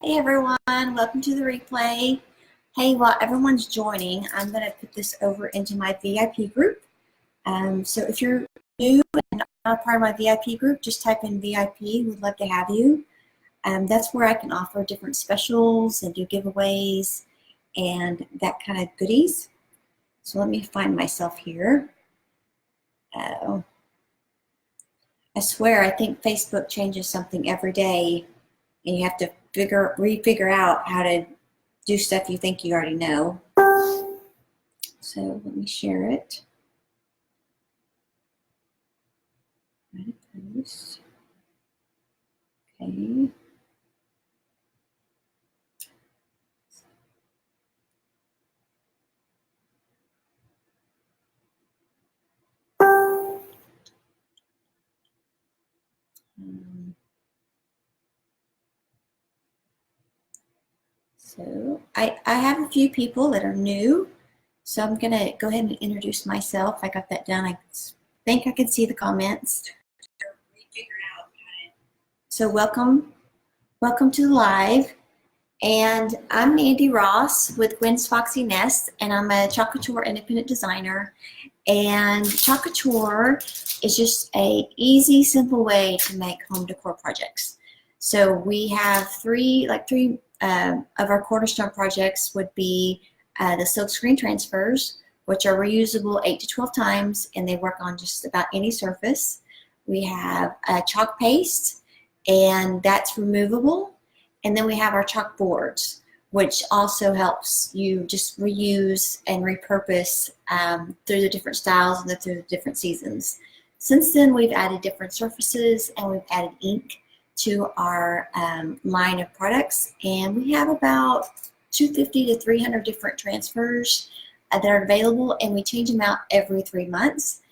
Hey everyone, welcome to the replay. Hey, while everyone's joining, I'm going to put this over into my VIP group. So if you're new and not part of my VIP group, just type in VIP. We'd love to have you. That's where I can offer different specials and do giveaways and that kind of goodies. So let me find myself here. I swear, I think Facebook changes something every day, and you have to refigure out how to do stuff you think you already know. So let me share it. Post. Okay. So I have a few people that are new, so I'm going to go ahead and introduce myself. I got that done. I think I can see the comments. So welcome to the live. And I'm Mandy Ross with Gwen's Foxy Nest, and I'm a Chalk Couture independent designer. And Chalk Couture is just a easy, simple way to make home decor projects. So we have three of our cornerstone projects would be the silk screen transfers, which are reusable 8 to 12 times, and they work on just about any surface. We have chalk paste, and that's removable. And then we have our chalk boards, which also helps you just reuse and repurpose through the different styles and through the different seasons. Since then, we've added different surfaces and we've added ink to our line of products. And we have about 250 to 300 different transfers that are available, and we change them out every 3 months.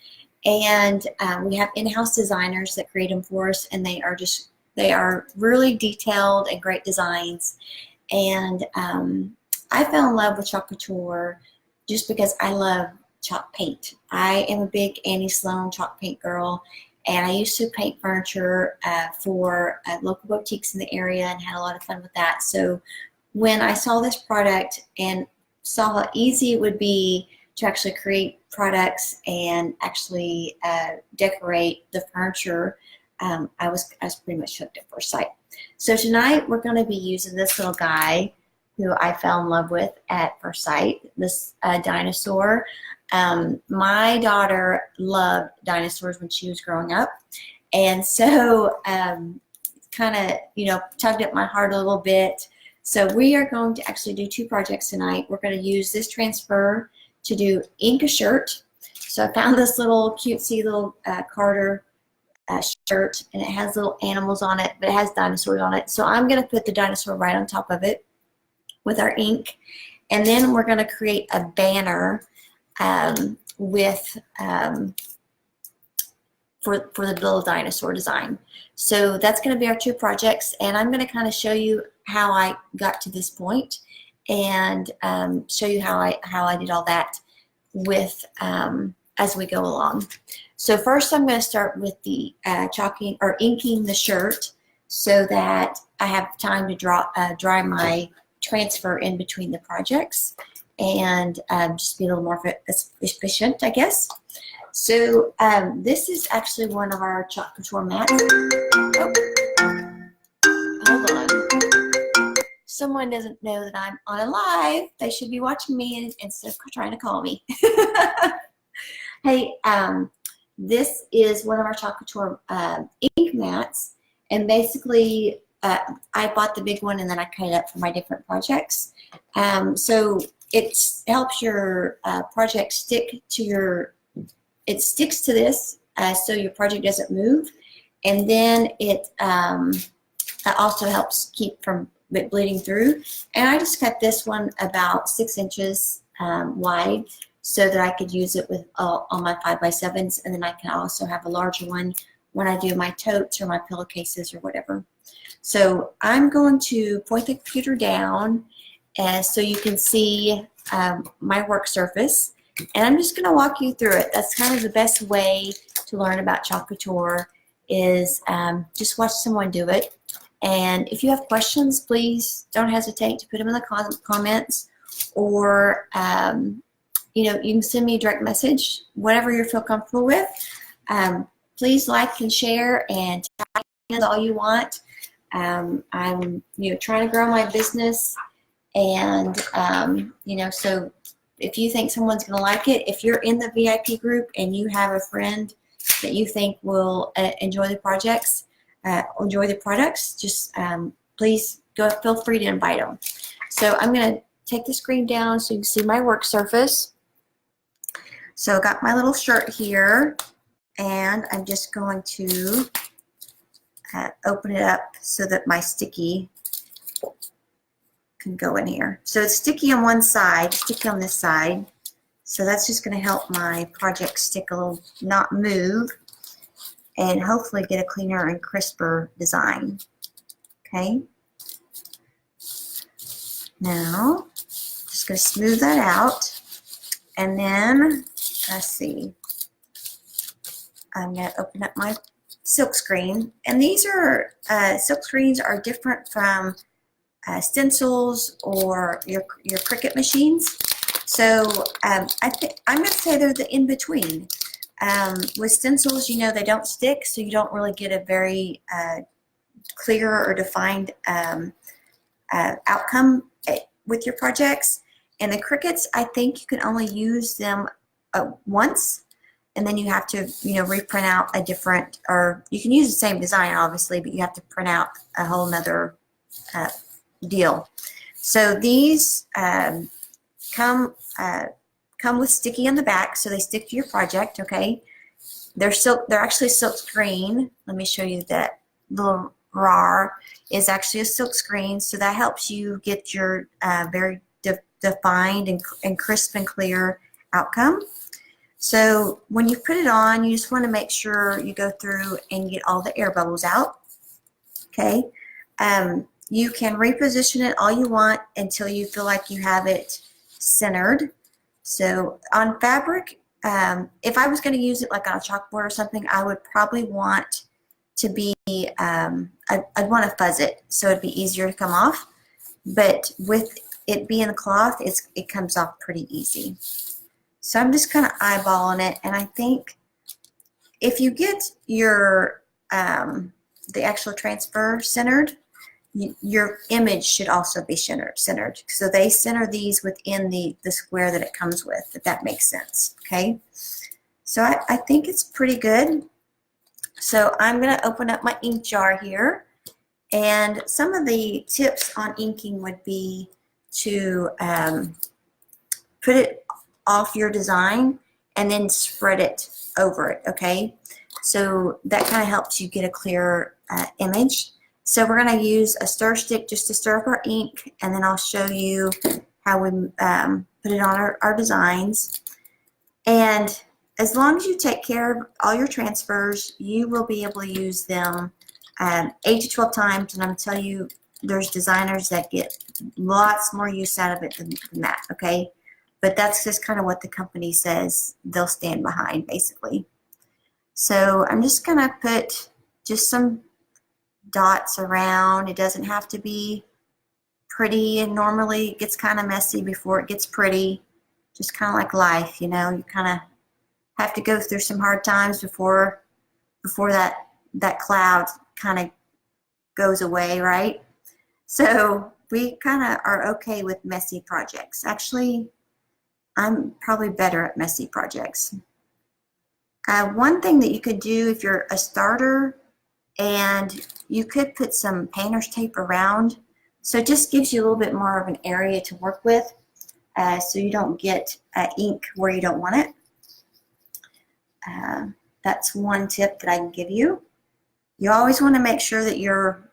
And we have in-house designers that create them for us, and they are really detailed and great designs. And I fell in love with Chalk Couture just because I love chalk paint. I am a big Annie Sloan chalk paint girl, and I used to paint furniture for local boutiques in the area and had a lot of fun with that. So when I saw this product and saw how easy it would be to actually create products and actually decorate the furniture, I was pretty much hooked at first sight. So tonight we're going to be using this little guy who I fell in love with at first sight, this dinosaur. My daughter loved dinosaurs when she was growing up, and so kind of tugged at my heart a little bit. So we are going to actually do two projects tonight. We're going to use this transfer to do ink a shirt. So I found this little cutesy little Carter shirt, and it has little animals on it, but it has dinosaurs on it. So I'm going to put the dinosaur right on top of it with our ink, and then we're going to create a banner with for the little dinosaur design. So that's going to be our two projects, and I'm going to kind of show you how I got to this point, and show you how I did all that with as we go along. So first I'm going to start with the chalking or inking the shirt so that I have time to dry my transfer in between the projects and just be a little more efficient, I guess. So this is actually one of our Chalk Couture mats. Oh, hold on. Someone doesn't know that I'm on a live. They should be watching me instead of trying to call me. Hey, this is one of our Chalk Couture ink mats, and basically I bought the big one and then I cut it up for my different projects. So it helps your project stick to it sticks to this so your project doesn't move, and then it also helps keep from it bleeding through. And I just cut this one about 6 inches wide, so that I could use it with all my 5x7s, and then I can also have a larger one when I do my totes or my pillowcases or whatever. So I'm going to point the computer down so you can see my work surface, and I'm just going to walk you through it. That's kind of the best way to learn about Chalk Couture is just watch someone do it, And if you have questions, please don't hesitate to put them in the comments, or you can send me a direct message, whatever you feel comfortable with. Please like and share and tag me all you want. I'm trying to grow my business, and so if you think someone's going to like it, if you're in the VIP group and you have a friend that you think will enjoy the products, just please feel free to invite them. So I'm going to take the screen down so you can see my work surface. So I got my little shirt here, and I'm just going to open it up so that my sticky can go in here. So it's sticky on one side, sticky on this side. So that's just going to help my project stick a little, not move, and hopefully get a cleaner and crisper design. Okay. Now, just going to smooth that out, and then let's see. I'm going to open up my silk screen, and these are silk screens are different from stencils or your Cricut machines. So I'm going to say they're the in between. With stencils, they don't stick, so you don't really get a very clear or defined outcome with your projects. And the Cricuts, I think you can only use them once, and then you have to reprint out a different, or you can use the same design obviously, but you have to print out a whole nother deal. So these come with sticky on the back, so they stick to your project. Okay, they're actually silk screen. Let me show you that little rar is actually a silk screen, so that helps you get your very defined and crisp and clear outcome. So when you put it on, you just want to make sure you go through and get all the air bubbles out. Okay. You can reposition it all you want until you feel like you have it centered. So on fabric, if I was going to use it like on a chalkboard or something, I would probably want to be, I'd want to fuzz it so it'd be easier to come off. But with it being cloth, it comes off pretty easy. So I'm just kind of eyeballing it, and I think if you get your the actual transfer centered, your image should also be centered. So they center these within the square that it comes with, if that makes sense. Okay, so I think it's pretty good. So I'm going to open up my ink jar here, and some of the tips on inking would be to put it off your design and then spread it over it. Okay, so that kind of helps you get a clear image. So we're going to use a stir stick just to stir up our ink, and then I'll show you how we put it on our designs. And as long as you take care of all your transfers, you will be able to use them 8 to 12 times, and I'm going to tell you there's designers that get lots more use out of it than that. Okay, but that's just kind of what the company says they'll stand behind, basically. So I'm just going to put just some dots around. It doesn't have to be pretty, and normally it gets kind of messy before it gets pretty. Just kind of like life, you kind of have to go through some hard times before that cloud kind of goes away, right? So we kind of are okay with messy projects. Actually, I'm probably better at messy projects. One thing that you could do if you're a starter, and you could put some painter's tape around, so it just gives you a little bit more of an area to work with, so you don't get ink where you don't want it. That's one tip that I can give you. You always want to make sure that you're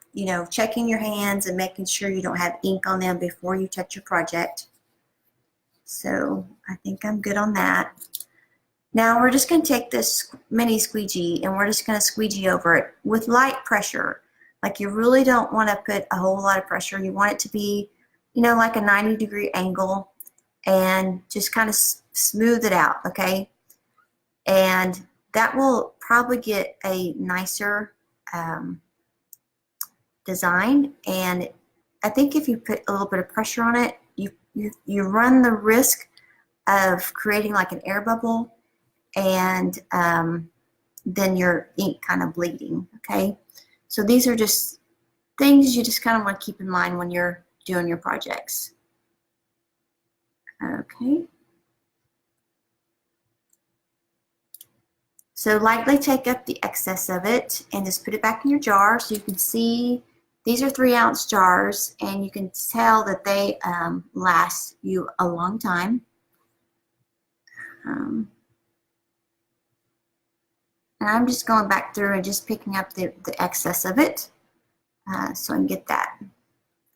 checking your hands and making sure you don't have ink on them before you touch your project. So I think I'm good on that. Now we're just going to take this mini squeegee, and we're just going to squeegee over it with light pressure. Like, you really don't want to put a whole lot of pressure. You want it to be, like a 90-degree angle, and just kind of smooth it out, okay? And that will probably get a nicer design, and I think if you put a little bit of pressure on it, you run the risk of creating like an air bubble, and then your ink kind of bleeding. Okay, so these are just things you just kind of want to keep in mind when you're doing your projects. Okay. So lightly take up the excess of it and just put it back in your jar. So you can see these are 3-ounce jars, and you can tell that they last you a long time. And I'm just going back through and just picking up the excess of it so I can get that.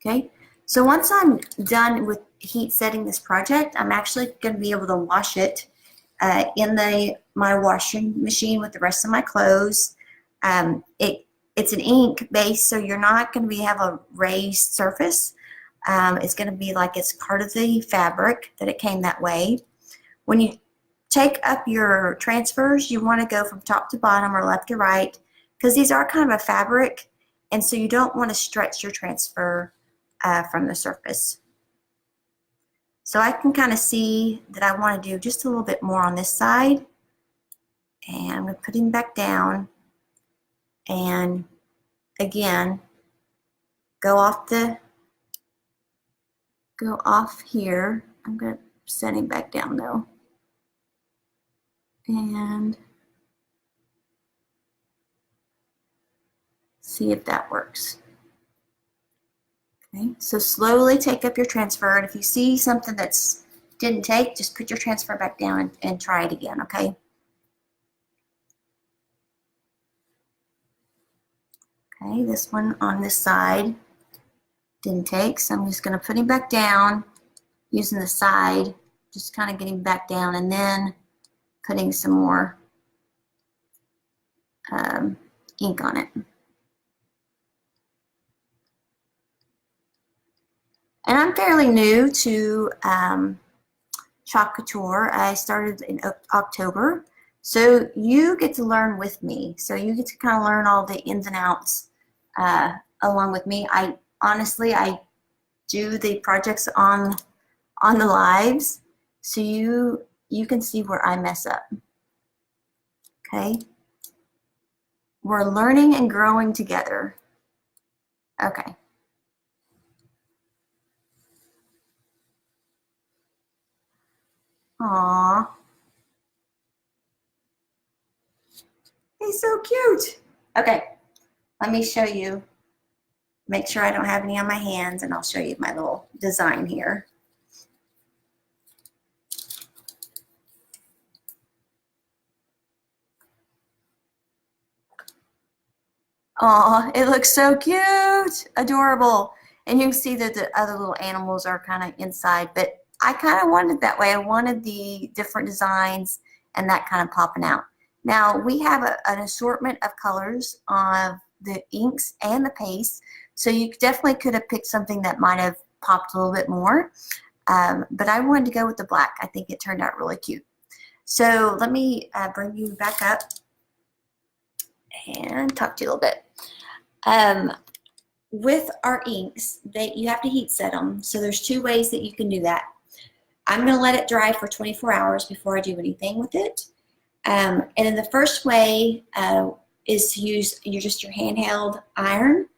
Okay, so once I'm done with heat setting this project, I'm actually going to be able to wash it in my washing machine with the rest of my clothes. It's an ink base, so you're not going to have a raised surface. It's going to be like it's part of the fabric that it came that way. When you take up your transfers, you want to go from top to bottom or left to right, because these are kind of a fabric, and so you don't want to stretch your transfer from the surface. So I can kind of see that I want to do just a little bit more on this side, and I'm going to put him back down, and again go off here. I'm going to set him back down though, and see if that works. Okay, so slowly take up your transfer, and if you see something that's didn't take, just put your transfer back down and try it again, okay? Okay, this one on this side didn't take, so I'm just going to put him back down using the side, just kind of getting back down, and then putting some more ink on it. And I'm fairly new to Chalk Couture. I started in October, so you get to learn with me. So you get to kind of learn all the ins and outs along with me. I do the projects on the lives, so you can see where I mess up. Okay, we're learning and growing together. Okay. Aww. He's so cute. Okay, let me show you. Make sure I don't have any on my hands, and I'll show you my little design here. Aw, it looks so cute, adorable. And you can see that the other little animals are kind of inside, but I kind of wanted it that way. I wanted the different designs and that kind of popping out. Now we have an assortment of colors of the inks and the paste, so you definitely could have picked something that might have popped a little bit more, but I wanted to go with the black. I think it turned out really cute. So let me bring you back up and talk to you a little bit. With our inks, you have to heat set them. So there's 2 ways that you can do that. I'm going to let it dry for 24 hours before I do anything with it. And then the first way is to use your handheld iron,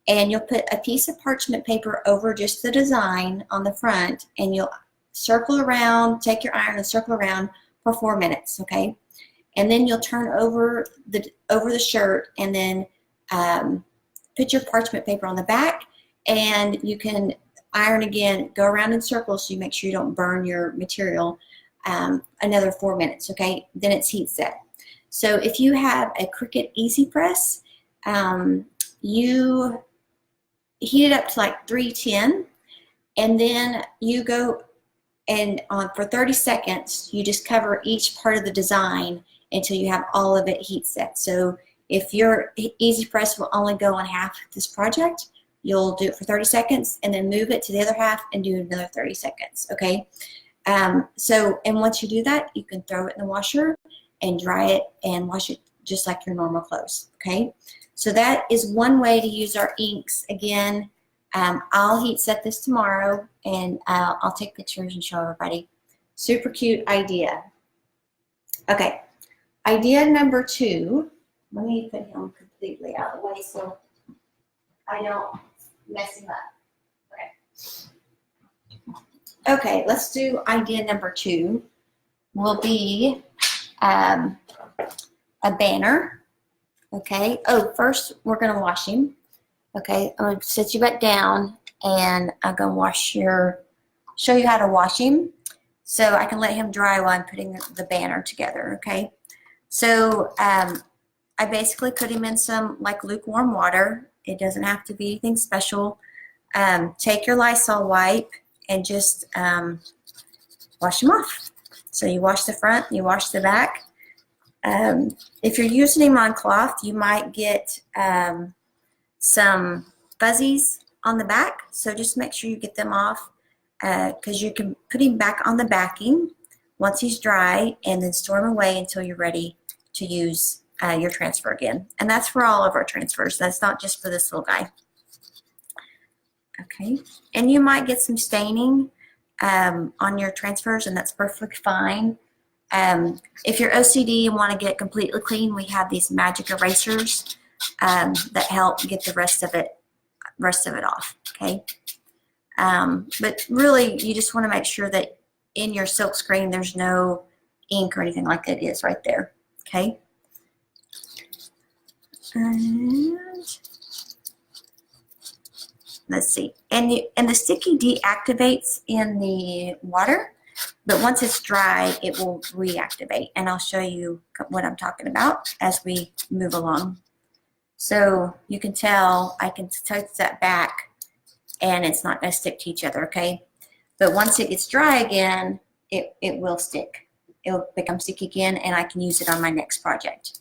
and you'll put a piece of parchment paper over just the design on the front, and you'll circle around, take your iron and circle around for 4 minutes, okay? And then you'll turn over the shirt, and then put your parchment paper on the back, and you can iron again, go around in circles so you make sure you don't burn your material. Another 4 minutes, okay? Then it's heat set. So if you have a Cricut Easy Press, you heat it up to like 310, and then you go and for 30 seconds, you just cover each part of the design until you have all of it heat set. So if your Easy Press will only go on half this project, you'll do it for 30 seconds and then move it to the other half and do another 30 seconds, okay? And once you do that, you can throw it in the washer and dry it and wash it just like your normal clothes, okay? So that is one way to use our inks. Again, I'll heat set this tomorrow, and I'll take pictures and show everybody. Super cute idea. Okay, idea number 2. Let me put him completely out of the way so I don't mess him up. Okay, let's do idea number 2. Will be a banner. Okay. Oh, first we're gonna wash him. Okay, I'm gonna sit you back down, and I'm gonna show you how to wash him, so I can let him dry while I'm putting the banner together. Okay. So I basically put him in some like lukewarm water. It doesn't have to be anything special. Take your Lysol wipe and just wash him off. So you wash the front, you wash the back. If you're using him on cloth, you might get some fuzzies on the back. So just make sure you get them off, because you can put him back on the backing once he's dry, and then store him away until you're ready to use your transfer again. And that's for all of our transfers. That's not just for this little guy. Okay, and you might get some staining on your transfers, and that's perfectly fine. If you're OCD and want to get completely clean, we have these magic erasers that help get the rest of it off. Okay, but really, you just want to make sure that in your silk screen there's no ink or anything like that is right there. Okay, and let's see, and the sticky deactivates in the water, but once it's dry, it will reactivate, and I'll show you what I'm talking about as we move along. So you can tell I can touch that back, and it's not going to stick to each other, okay? But once it gets dry again, it will stick. It will become sticky again, and I can use it on my next project.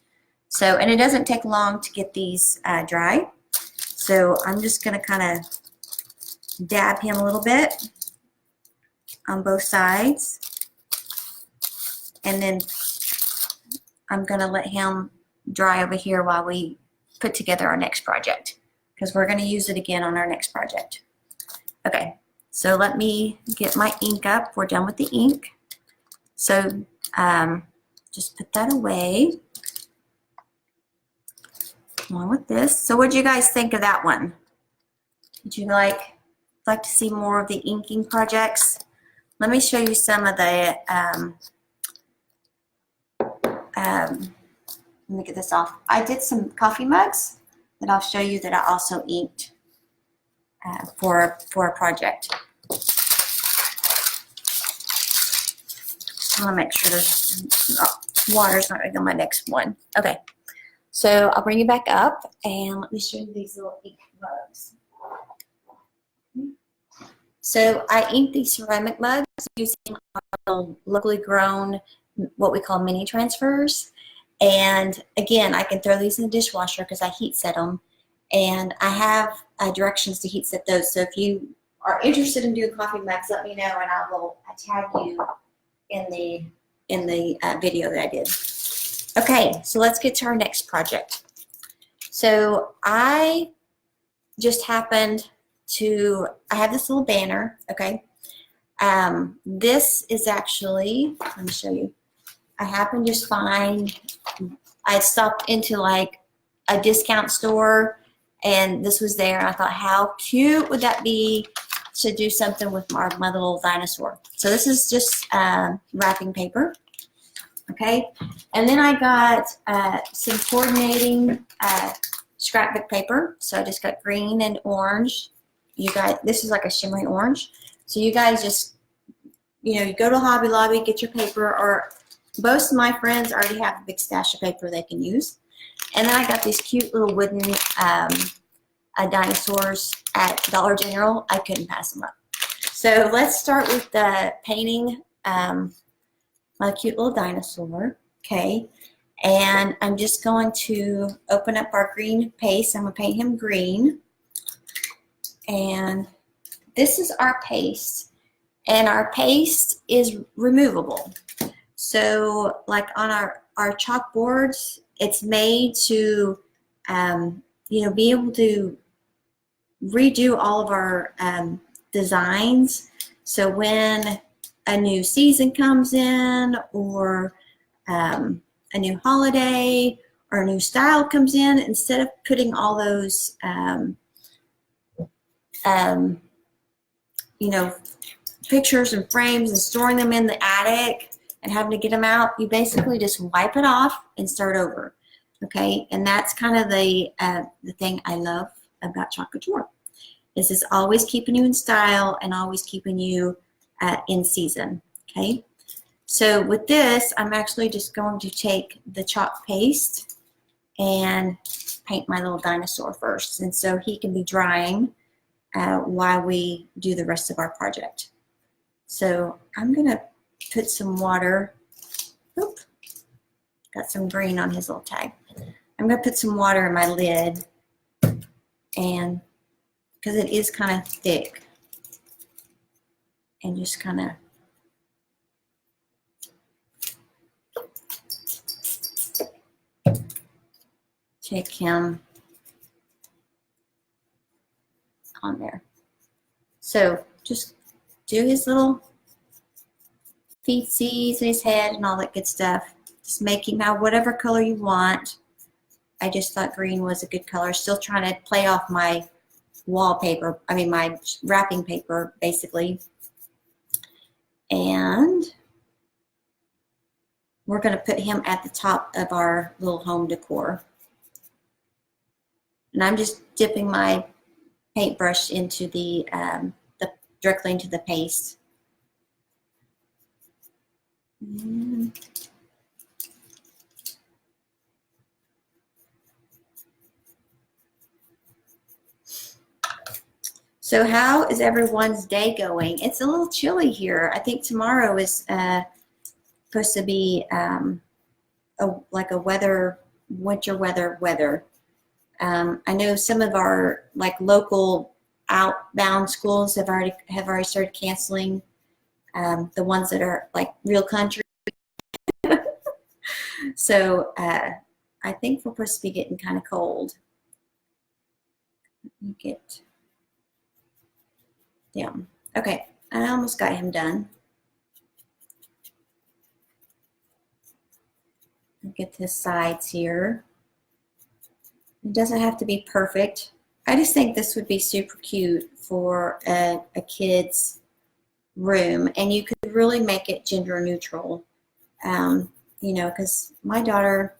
So, and it doesn't take long to get these dry. So I'm just going to kind of dab him a little bit on both sides, and then I'm going to let him dry over here while we put together our next project, because we're going to use it again on our next project. Okay, so let me get my ink up. We're done with the ink. So just put that away along with this. So what do you guys think of that one? Would you like to see more of the inking projects? Let me show you some of the let me get this off. I did some coffee mugs that I'll show you that I also inked for a project. I want to make sure there's water's not going to go on my next one. Okay, so I'll bring you back up, and let me show you these little ink mugs. So I inked these ceramic mugs using locally grown, what we call mini transfers. And again, I can throw these in the dishwasher because I heat set them. And I have directions to heat set those. So if you are interested in doing coffee mugs, let me know, and I will tag you in the video that I did. Okay, so let's get to our next project. So I just happened to, I have this little banner, okay? This is actually, let me show you. I happened to just find, I stopped into like a discount store, and this was there, and I thought, how cute would that be to do something with my little dinosaur. So this is just wrapping paper, okay? And then I got some coordinating scrapbook paper. So I just got green and orange. You guys, this is like a shimmery orange. So you guys just, you go to Hobby Lobby, get your paper, or most of my friends already have a big stash of paper they can use. And then I got these cute little wooden dinosaurs at Dollar General. I couldn't pass them up. So let's start with the painting my cute little dinosaur, okay? And I'm just going to open up our green paste. I'm going to paint him green. And this is our paste. And our paste is removable. So like on our chalkboards, it's made to be able to redo all of our designs. So when a new season comes in, or a new holiday or a new style comes in, instead of putting all those pictures and frames and storing them in the attic and having to get them out, you basically just wipe it off and start over. Okay, and that's kind of the thing I love about Chalk Couture, is it's always keeping you in style and always keeping you in season. Okay, so with this, I'm actually just going to take the chalk paste and paint my little dinosaur first, and so he can be drying while we do the rest of our project. So I'm gonna put some water. Oop, got some green on his little tag. I'm gonna put some water in my lid, and because it is kind of thick, and just kind of take him on there. So just do his little feetsies and his head and all that good stuff. Just make him have whatever color you want. I just thought green was a good color. Still trying to play off my wallpaper, my wrapping paper, basically. And we're going to put him at the top of our little home decor. And I'm just dipping my paintbrush into the directly into the paste. So how is everyone's day going? It's a little chilly here. I think tomorrow is supposed to be like a winter weather. I know some of our local outbound schools have already started canceling. The ones that are real country. So I think we're supposed to be getting kind of cold. Let me get down. Okay, I almost got him done. I'll get the sides here. It doesn't have to be perfect. I just think this would be super cute for a kid's room, and you could really make it gender neutral. Because my daughter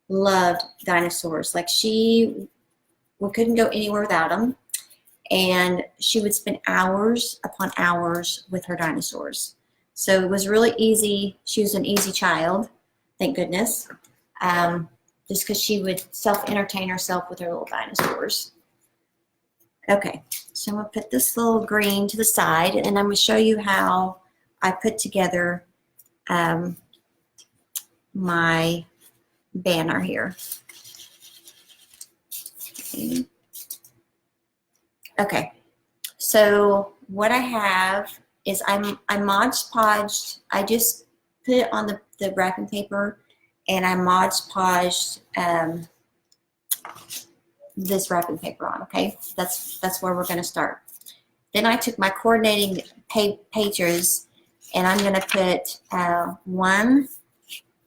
loved dinosaurs. We couldn't go anywhere without them, and she would spend hours upon hours with her dinosaurs. So it was really easy. She was an easy child, thank goodness, just because she would self-entertain herself with her little dinosaurs. Okay, so I'm going to put this little green to the side, and I'm going to show you how I put together my banner here. Okay, so what I have is I Mod Podged. I just put it on the wrapping paper, and I Mod Podged this wrapping paper on. Okay, that's where we're going to start. Then I took my coordinating pages, and I'm going to put one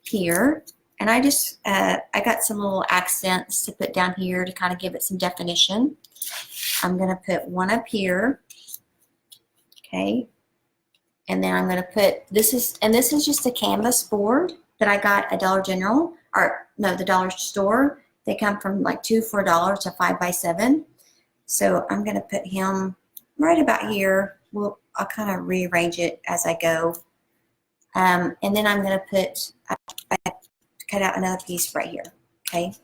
here, and I just I got some little accents to put down here to kind of give it some definition. I'm going to put one up here, okay, and then I'm going to put this is just a canvas board that I got at Dollar General, or no, the dollar store. They come from like $2 for $1 to 5x7. So I'm going to put him right about here. I'll kind of rearrange it as I go. And then I'm going to put, I cut out another piece right here, okay?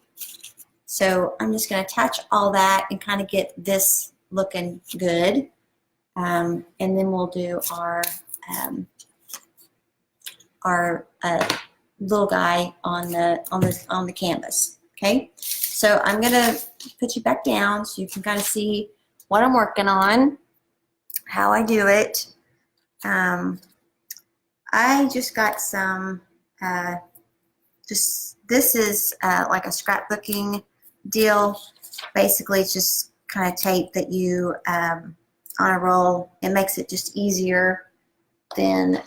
So I'm just going to attach all that and kind of get this looking good. And then we'll do our little guy on the canvas. Okay, so I'm gonna put you back down so you can kind of see what I'm working on, how I do it. I just got some, this is like a scrapbooking deal. Basically, it's just kind of tape that you on a roll. It makes it just easier than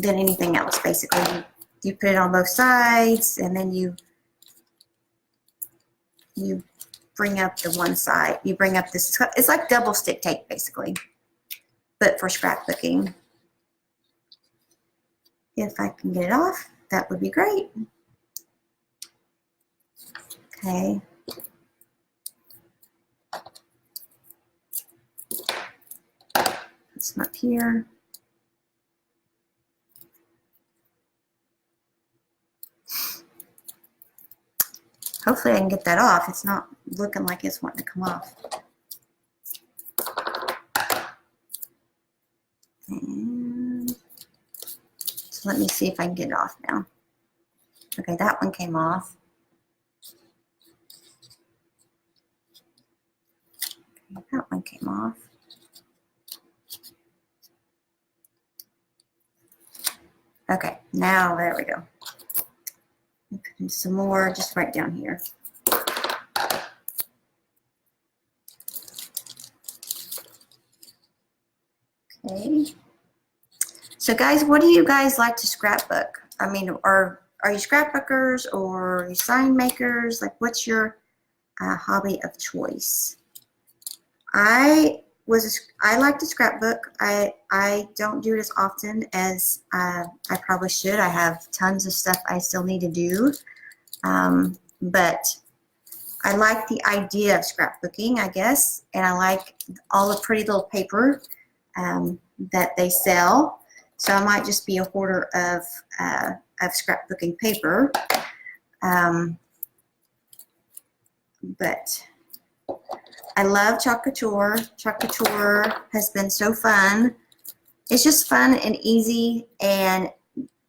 anything else. Basically, you put it on both sides, and then you bring up the one side. You bring up this. It's like double stick tape, basically, but for scrapbooking. If I can get it off, that would be great. Okay. Put some up here. Hopefully I can get that off. It's not looking like it's wanting to come off. And so let me see if I can get it off now. Okay, that one came off. Okay, that one came off. Okay, now there we go. Put in some more just right down here. Okay. So guys, what do you guys like to scrapbook? I mean, are you scrapbookers or are you sign makers? Like, what's your hobby of choice? I like to scrapbook. I don't do it as often as I probably should. I have tons of stuff I still need to do, but I like the idea of scrapbooking, I guess, and I like all the pretty little paper that they sell. So I might just be a hoarder of scrapbooking paper, but I love Chalk Couture. Chalk Couture has been so fun. It's just fun and easy, and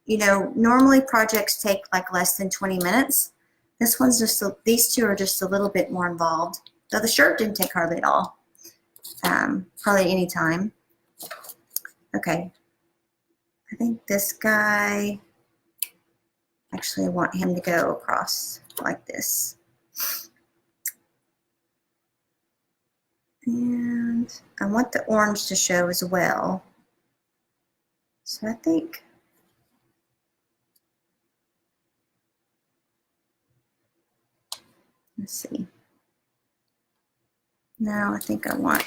you know, normally projects take like less than 20 minutes. This one's just these two are just a little bit more involved. So the shirt didn't take hardly at all, hardly any time. Okay, I think this guy, actually I want him to go across like this. And I want the orange to show as well. So I think, let's see. Now I think I want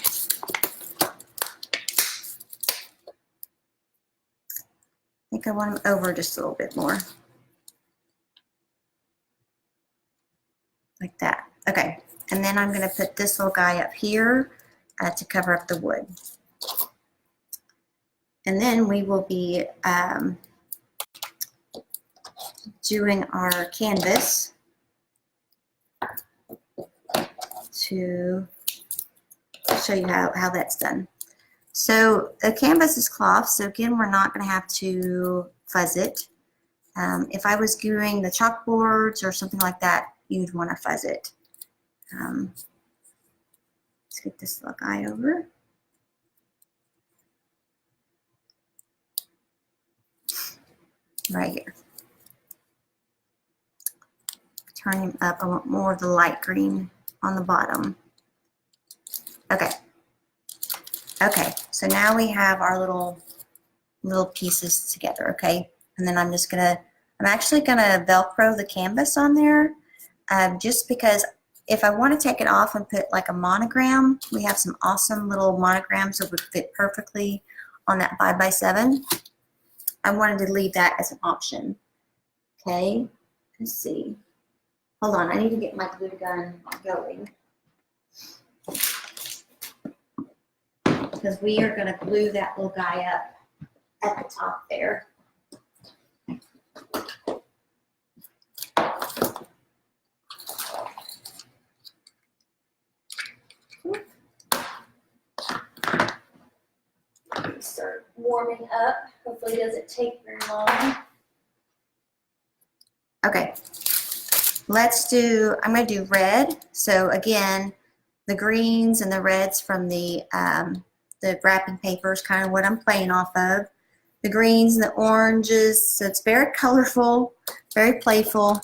him over just a little bit more. Like that. Okay. And then I'm going to put this little guy up here to cover up the wood. And then we will be doing our canvas to show you how that's done. So the canvas is cloth, so again, we're not going to have to fuzz it. If I was doing the chalkboards or something like that, you'd want to fuzz it. Let's get this little guy over. Right here. Turn him up. I want more of the light green on the bottom. Okay. Okay, so now we have our little pieces together, okay? And then I'm actually gonna Velcro the canvas on there, just because if I want to take it off and put like a monogram, we have some awesome little monograms that would fit perfectly on that 5x7. I wanted to leave that as an option. Okay, let's see. Hold on, I need to get my glue gun going, because we are going to glue that little guy up at the top there. Start warming up. Hopefully it doesn't take very long. Okay, I'm going to do red. So again, the greens and the reds from the wrapping paper is kind of what I'm playing off of. The greens and the oranges, so it's very colorful, very playful.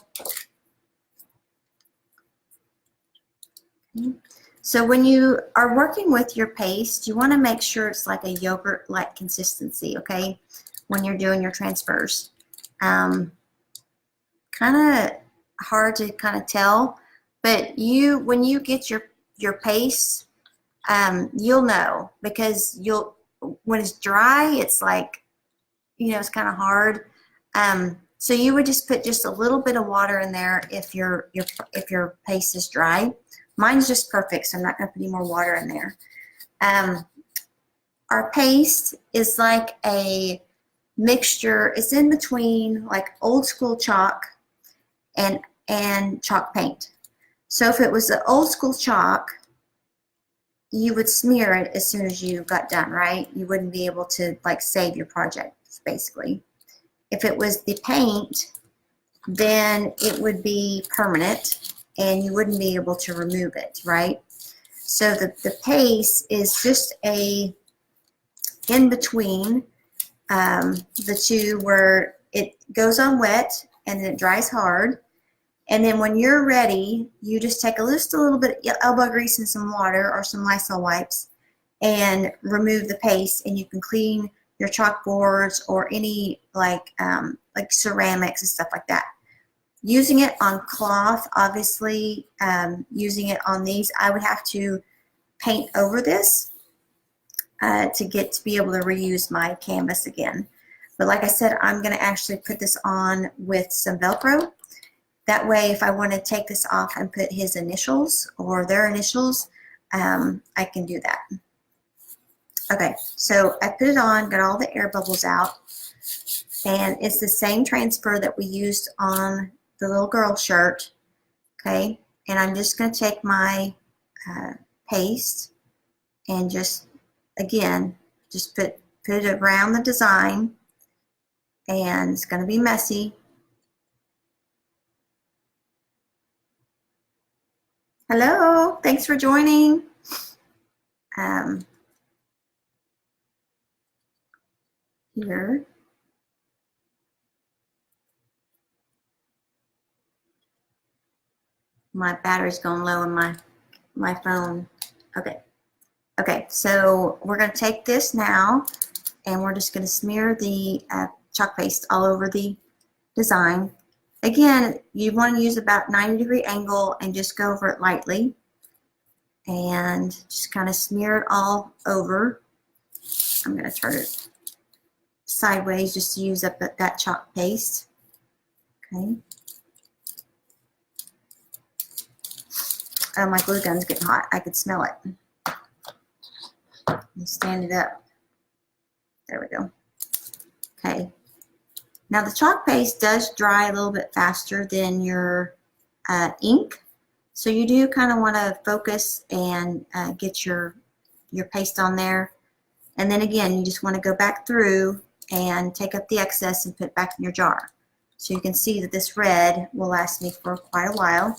So when you are working with your paste, you want to make sure it's like a yogurt-like consistency, okay, when you're doing your transfers. Kind of hard to kind of tell, but when you get your paste, you'll know, because when it's dry, it's like, you know, it's kind of hard. So you would just put just a little bit of water in there if your paste is dry. Mine's just perfect, so I'm not going to put any more water in there. Our paste is like a mixture. It's in between like old school chalk and chalk paint. So if it was the old school chalk, you would smear it as soon as you got done, right? You wouldn't be able to like save your project, basically. If it was the paint, then it would be permanent and you wouldn't be able to remove it, right? So the paste is just a in between the two, where it goes on wet and then it dries hard. And then when you're ready, you just take a little bit of elbow grease and some water or some Lysol wipes and remove the paste, and you can clean your chalkboards or any like ceramics and stuff like that. Using it on cloth, obviously, using it on these, I would have to paint over this to be able to reuse my canvas again. But like I said, I'm going to actually put this on with some Velcro. That way, if I want to take this off and put his initials or their initials, I can do that. Okay, so I put it on, got all the air bubbles out, and it's the same transfer that we used on the little girl shirt, okay? And I'm just going to take my paste and just, again, just put it around the design, and it's going to be messy. Hello, thanks for joining. Here. My battery's going low on my phone. Okay, so we're going to take this now, and we're just going to smear the chalk paste all over the design. Again, you want to use about 90-degree angle and just go over it lightly and just kind of smear it all over. I'm going to turn it sideways just to use up that chalk paste. Okay. Oh, my glue gun's getting hot. I could smell it. Let me stand it up. There we go. Okay. Now the chalk paste does dry a little bit faster than your ink, so you do kind of want to focus and get your paste on there. And then again, you just want to go back through and take up the excess and put it back in your jar. So you can see that this red will last me for quite a while.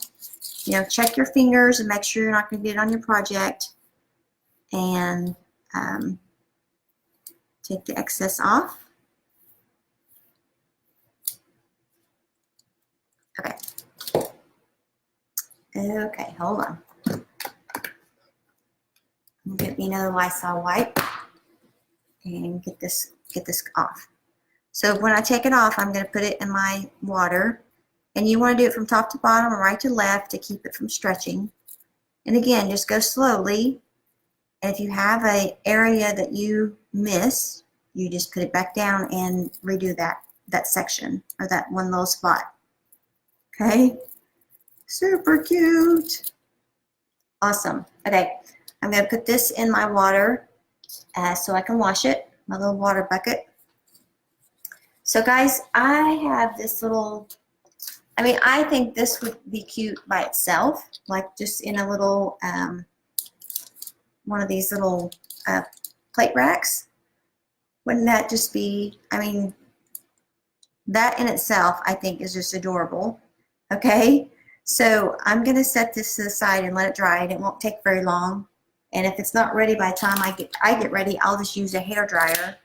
You know, check your fingers and make sure you're not going to get it on your project. And take the excess off. Okay. Okay, hold on. I'll get me another Lysol wipe and get this off. So when I take it off, I'm going to put it in my water, and you want to do it from top to bottom or right to left to keep it from stretching. And again, just go slowly. And if you have an area that you miss, you just put it back down and redo that section or that one little spot. Okay, super cute. Awesome. Okay, I'm going to put this in my water so I can wash it, my little water bucket. So guys, I have this little, I think this would be cute by itself, like just in a little, one of these little plate racks. Wouldn't that just be, that in itself, I think, is just adorable. Okay, so I'm going to set this to the side and let it dry, and it won't take very long. And if it's not ready by the time I get ready, I'll just use a hair dryer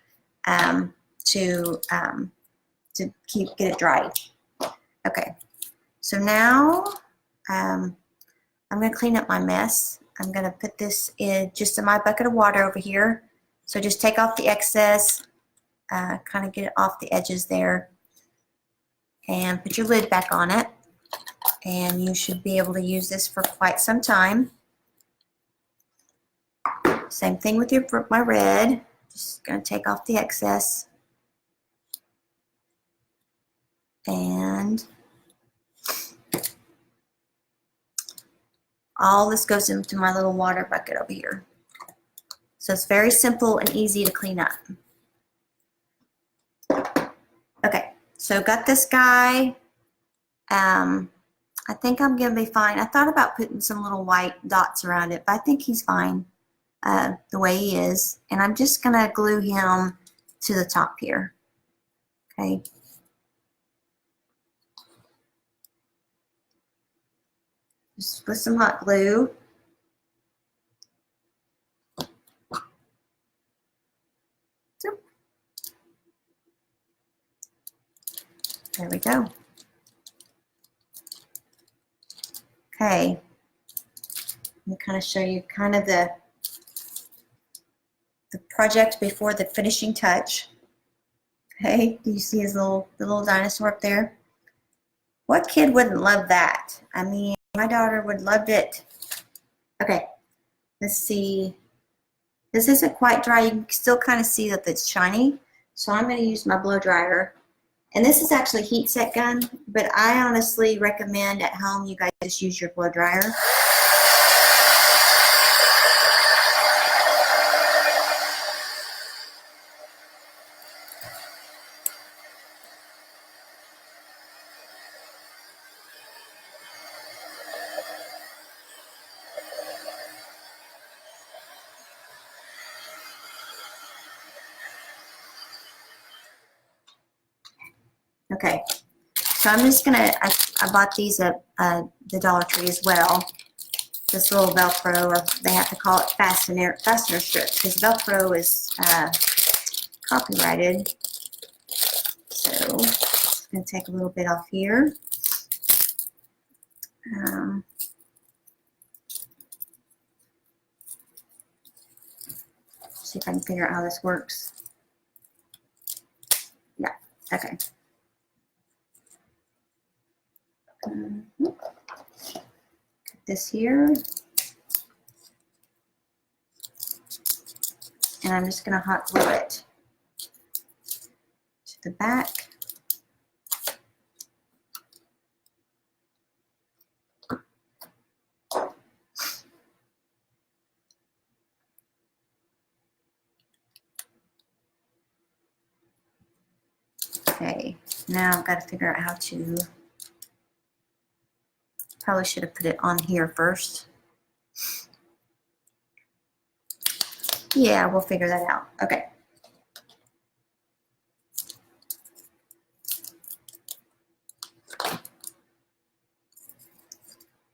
to get it dried. Okay, so now I'm going to clean up my mess. I'm going to put this in just in my bucket of water over here. So just take off the excess, kind of get it off the edges there, and put your lid back on it. And you should be able to use this for quite some time. Same thing with my red. Just going to take off the excess. And all this goes into my little water bucket over here. So it's very simple and easy to clean up. Okay, so got this guy. I think I'm going to be fine. I thought about putting some little white dots around it, but I think he's fine the way he is. And I'm just going to glue him to the top here. Okay. Just put some hot glue. There we go. Okay. Let me kind of show you kind of the project before the finishing touch. Okay, do you see his the little dinosaur up there? What kid wouldn't love that? I mean, my daughter would love it. Okay, let's see. This isn't quite dry. You can still kind of see that it's shiny. So I'm going to use my blow dryer. And this is actually a heat set gun, but I honestly recommend at home you guys just use your blow dryer. Okay, so I'm just gonna, I bought these at the Dollar Tree as well. This little Velcro, or they have to call it fastener strips, because Velcro is copyrighted. So I'm just gonna take a little bit off here. See if I can figure out how this works. Yeah, okay. Put this here, and I'm just going to hot glue it to the back. Okay, now I've got to figure out how to. Probably should have put it on here first. Yeah, we'll figure that out. Okay.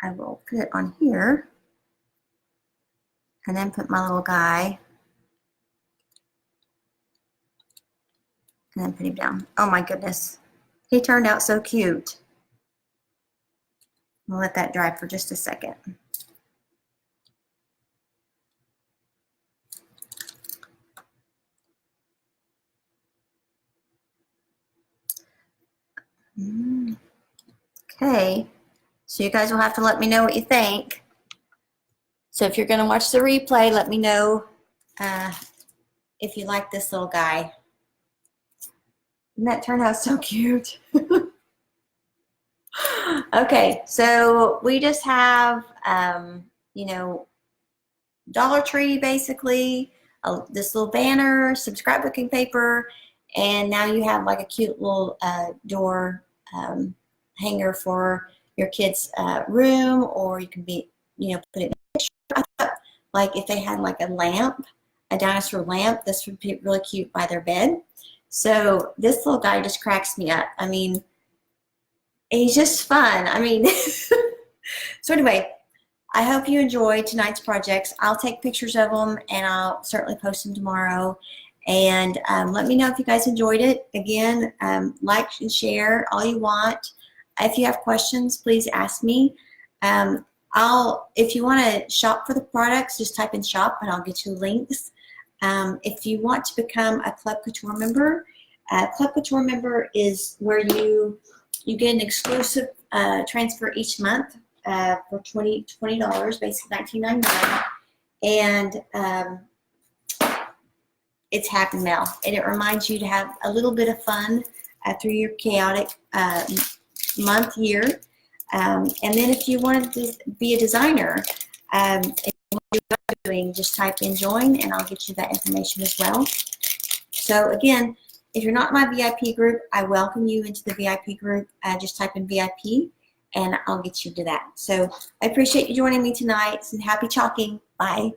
I will put it on here and then put my little guy and then put him down. Oh my goodness. He turned out so cute. I'll let that dry for just a second. Okay, so you guys will have to let me know what you think. So if you're going to watch the replay, let me know if you like this little guy. Didn't that turn out so cute? Okay, so we just have, you know, Dollar Tree basically, this little banner, some scrapbooking paper, and now you have like a cute little door hanger for your kids' room, or you can be, you know, put it in a picture. I thought, like if they had like a lamp, a dinosaur lamp, this would be really cute by their bed. So this little guy just cracks me up. I mean, he's just fun. I mean, so anyway, I hope you enjoyed tonight's projects. I'll take pictures of them and I'll certainly post them tomorrow. And let me know if you guys enjoyed it. Again, like and share all you want. if you have questions, please ask me. If you want to shop for the products, just type in shop and I'll get you links. If you want to become a Club Couture member, Club Couture member is where you get an exclusive transfer each month for $20, basically $19.99, and it's happy mail, and it reminds you to have a little bit of fun through your chaotic year. And then if you want to be a designer, just type in join and I'll get you that information as well. So again, if you're not in my VIP group, I welcome you into the VIP group. Just type in VIP and I'll get you to that. So I appreciate you joining me tonight, and happy chalking. Bye.